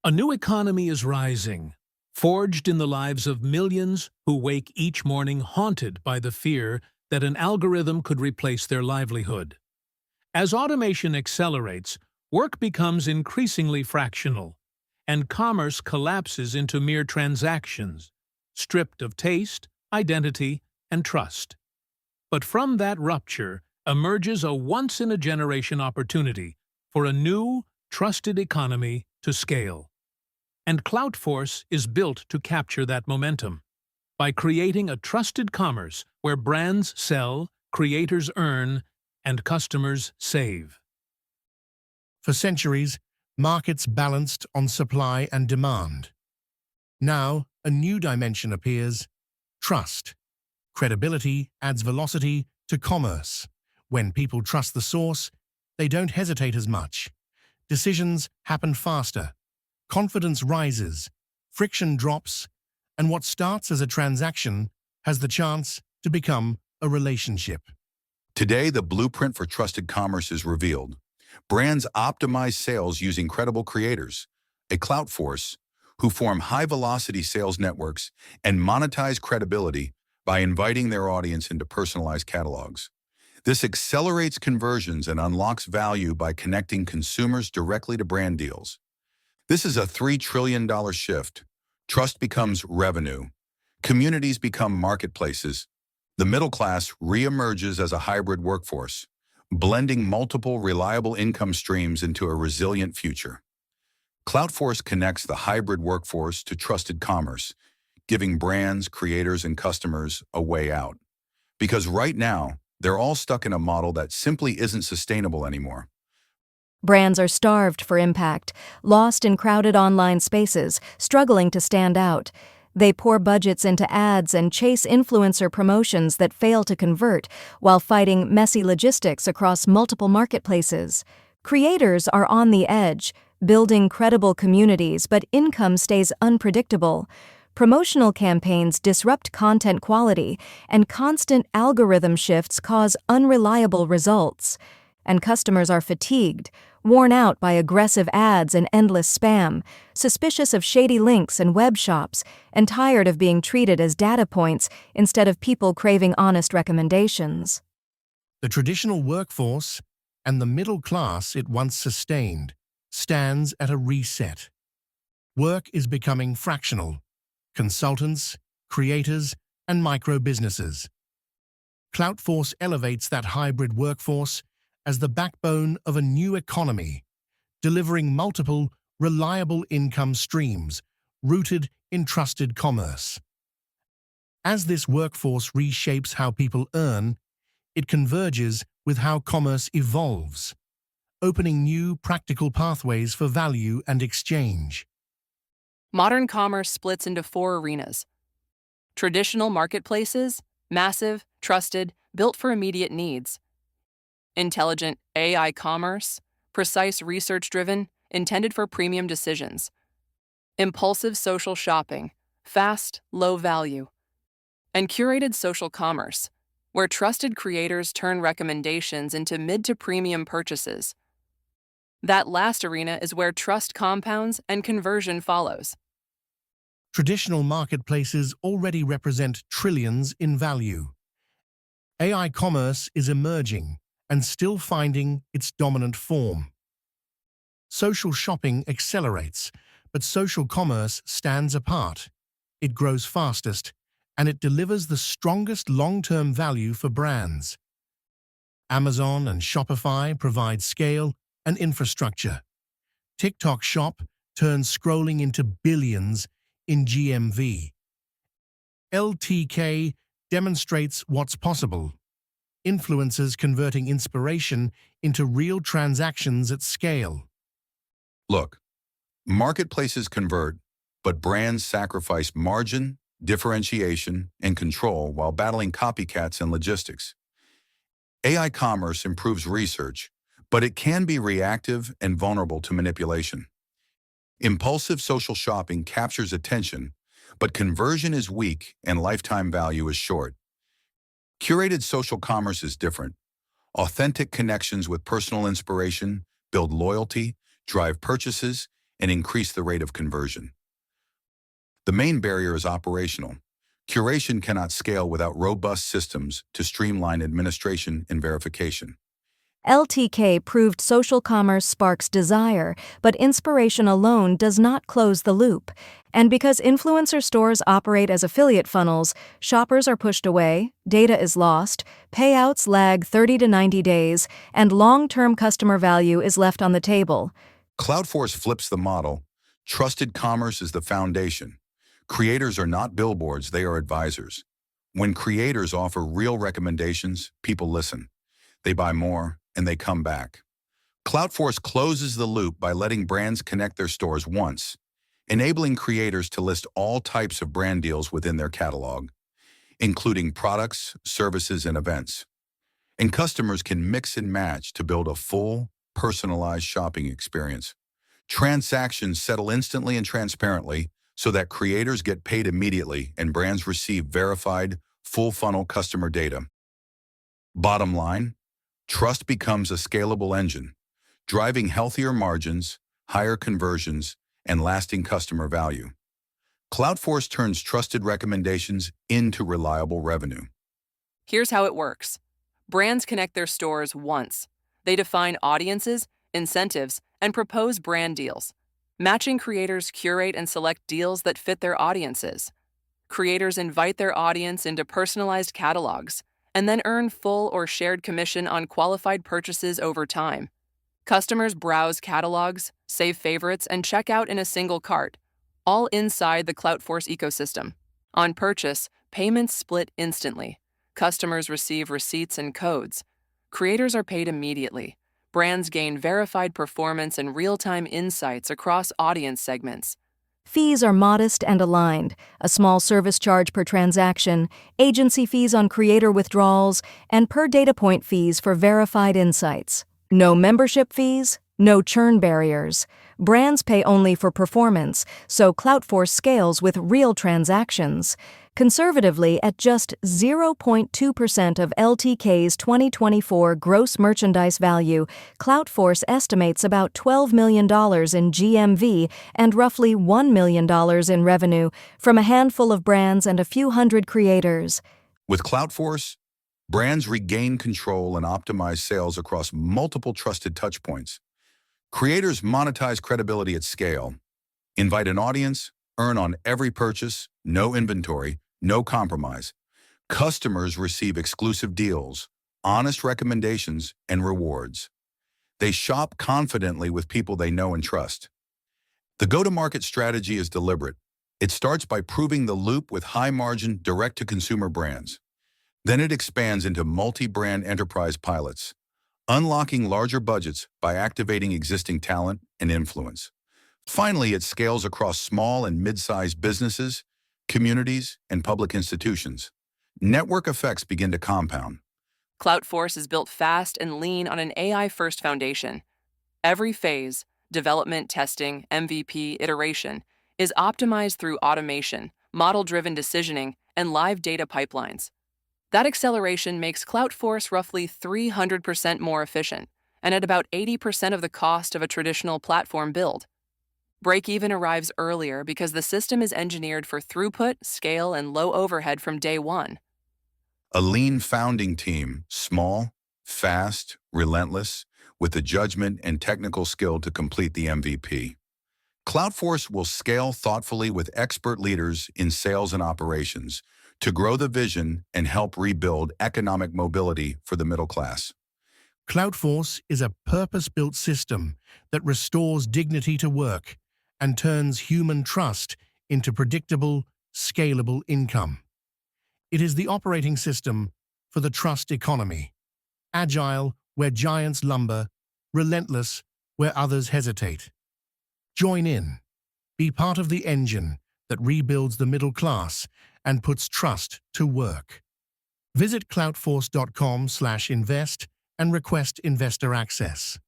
A new economy is rising, forged in the lives of millions who wake each morning haunted by the fear that an algorithm could replace their livelihood. As automation accelerates, work becomes increasingly fractional, and commerce collapses into mere transactions, stripped of taste, identity, and trust. But from that rupture emerges a once-in-a-generation opportunity for a new, trusted economy to scale. And Kloutforce is built to capture that momentum. By creating a trusted commerce where brands sell, creators earn, and customers save. For centuries, markets balanced on supply and demand. Now, a new dimension appears: trust. Credibility adds velocity to commerce. When people trust the source, they don't hesitate as much. Decisions happen faster. Confidence rises, friction drops, and what starts as a transaction has the chance to become a relationship. Today, the blueprint for trusted commerce is revealed. Brands optimize sales using credible creators, a Kloutforce, who form high-velocity sales networks and monetize credibility by inviting their audience into personalized catalogs. This accelerates conversions and unlocks value by connecting consumers directly to brand deals. This is a $3 trillion shift. Trust becomes revenue. Communities become marketplaces. The middle class reemerges as a hybrid workforce, blending multiple reliable income streams into a resilient future. Kloutforce connects the hybrid workforce to trusted commerce, giving brands, creators, and customers a way out. Because right now, they're all stuck in a model that simply isn't sustainable anymore. Brands are starved for impact, lost in crowded online spaces, struggling to stand out. They pour budgets into ads and chase influencer promotions that fail to convert, while fighting messy logistics across multiple marketplaces. Creators are on the edge, building credible communities, but income stays unpredictable. Promotional campaigns disrupt content quality, and constant algorithm shifts cause unreliable results. And customers are fatigued, worn out by aggressive ads and endless spam, suspicious of shady links and web shops, and tired of being treated as data points instead of people craving honest recommendations. The traditional workforce and the middle class it once sustained stands at a reset. Work is becoming fractional: consultants, creators, and micro-businesses. Kloutforce elevates that hybrid workforce as the backbone of a new economy, delivering multiple, reliable income streams rooted in trusted commerce. As this workforce reshapes how people earn, it converges with how commerce evolves, opening new practical pathways for value and exchange. Modern commerce splits into 4 arenas. Traditional marketplaces, massive, trusted, built for immediate needs. Intelligent AI commerce, precise research-driven, intended for premium decisions. Impulsive social shopping, fast, low value. And curated social commerce, where trusted creators turn recommendations into mid to premium purchases. That last arena is where trust compounds and conversion follows. Traditional marketplaces already represent trillions in value. AI commerce is emerging and still finding its dominant form. Social shopping accelerates, but social commerce stands apart. It grows fastest, and it delivers the strongest long-term value for brands. Amazon and Shopify provide scale and infrastructure. TikTok Shop turns scrolling into billions in GMV. LTK demonstrates what's possible. Influencers converting inspiration into real transactions at scale. Look, marketplaces convert, but brands sacrifice margin, differentiation, and control while battling copycats and logistics. AI commerce improves research, but it can be reactive and vulnerable to manipulation. Impulsive social shopping captures attention, but conversion is weak and lifetime value is short. Curated social commerce is different. Authentic connections with personal inspiration build loyalty, drive purchases, and increase the rate of conversion. The main barrier is operational. Curation cannot scale without robust systems to streamline administration and verification. LTK proved social commerce sparks desire, but inspiration alone does not close the loop. And because influencer stores operate as affiliate funnels, shoppers are pushed away, data is lost, payouts lag 30 to 90 days, and long-term customer value is left on the table. Kloutforce flips the model. Trusted commerce is the foundation. Creators are not billboards, they are advisors. When creators offer real recommendations, people listen. They buy more, and they come back. Kloutforce closes the loop by letting brands connect their stores once, enabling creators to list all types of brand deals within their catalog, including products, services, and events. And customers can mix and match to build a full, personalized shopping experience. Transactions settle instantly and transparently so that creators get paid immediately and brands receive verified, full-funnel customer data. Bottom line, trust becomes a scalable engine, driving healthier margins, higher conversions, and lasting customer value. Kloutforce turns trusted recommendations into reliable revenue. Here's how it works. Brands connect their stores once. They define audiences, incentives, and propose brand deals. Matching creators curate and select deals that fit their audiences. Creators invite their audience into personalized catalogs and then earn full or shared commission on qualified purchases over time. Customers browse catalogs, save favorites, and check out in a single cart, all inside the Kloutforce ecosystem. On purchase, payments split instantly. Customers receive receipts and codes. Creators are paid immediately. Brands gain verified performance and real-time insights across audience segments. Fees are modest and aligned, a small service charge per transaction, agency fees on creator withdrawals, and per data point fees for verified insights. No membership fees, no churn barriers. Brands pay only for performance, so Kloutforce scales with real transactions. Conservatively, at just 0.2% of LTK's 2024 gross merchandise value, Kloutforce estimates about $12 million in GMV and roughly $1 million in revenue from a handful of brands and a few hundred creators. With Kloutforce, brands regain control and optimize sales across multiple trusted touchpoints. Creators monetize credibility at scale, invite an audience, earn on every purchase, no inventory, no compromise. Customers receive exclusive deals, honest recommendations, and rewards. They shop confidently with people they know and trust. The go-to-market strategy is deliberate. It starts by proving the loop with high-margin, direct-to-consumer brands. Then it expands into multi-brand enterprise pilots, unlocking larger budgets by activating existing talent and influence. Finally, it scales across small and mid-sized businesses, communities, and public institutions. Network effects begin to compound. Kloutforce is built fast and lean on an AI-first foundation. Every phase, development, testing, MVP, iteration, is optimized through automation, model-driven decisioning, and live data pipelines. That acceleration makes Kloutforce roughly 300% more efficient, and at about 80% of the cost of a traditional platform build. Break-even arrives earlier because the system is engineered for throughput, scale, and low overhead from day one. A lean founding team, small, fast, relentless, with the judgment and technical skill to complete the MVP. Kloutforce will scale thoughtfully with expert leaders in sales and operations to grow the vision and help rebuild economic mobility for the middle class. Kloutforce is a purpose-built system that restores dignity to work and turns human trust into predictable, scalable income. It is the operating system for the trust economy, agile where giants lumber, relentless where others hesitate. Join in. Be part of the engine that rebuilds the middle class and puts trust to work. Visit kloutforce.com/invest and request investor access.